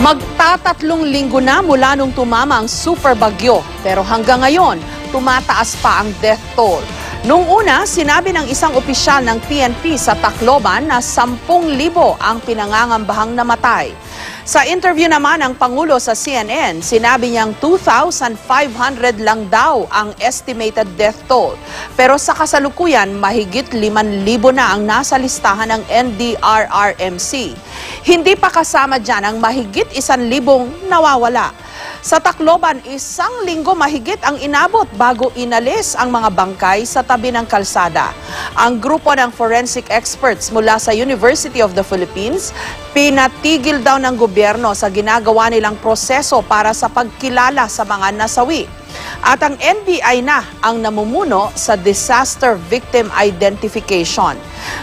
Magtatatlong linggo na mula nung tumama ang super bagyo, pero hanggang ngayon, tumataas pa ang death toll. Nung una, sinabi ng isang opisyal ng PNP sa Tacloban na 10,000 ang pinangangambahang namatay. Sa interview naman ng Pangulo sa CNN, sinabi niyang 2,500 lang daw ang estimated death toll. Pero sa kasalukuyan, mahigit 5,000 na ang nasa listahan ng NDRRMC. Hindi pa kasama dyan ang mahigit 1,000 nawawala. Sa Tacloban, 1 linggo mahigit ang inabot bago inalis ang mga bangkay sa tabi ng kalsada. Ang grupo ng forensic experts mula sa University of the Philippines, pinatigil daw ng gobyerno sa ginagawa nilang proseso para sa pagkilala sa mga nasawi. At ang NBI na ang namumuno sa disaster victim identification.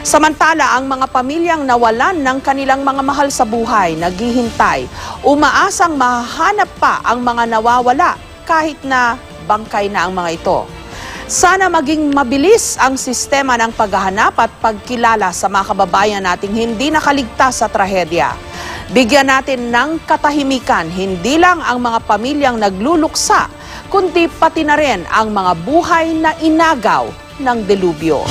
Samantala, ang mga pamilyang nawalan ng kanilang mga mahal sa buhay, naghihintay, umaasang mahahanap pa ang mga nawawala kahit na bangkay na ang mga ito. Sana maging mabilis ang sistema ng paghahanap at pagkilala sa mga kababayan nating hindi nakaligtas sa trahedya. Bigyan natin ng katahimikan hindi lang ang mga pamilyang nagluluksa, kundi pati na rin ang mga buhay na inagaw ng delubyo.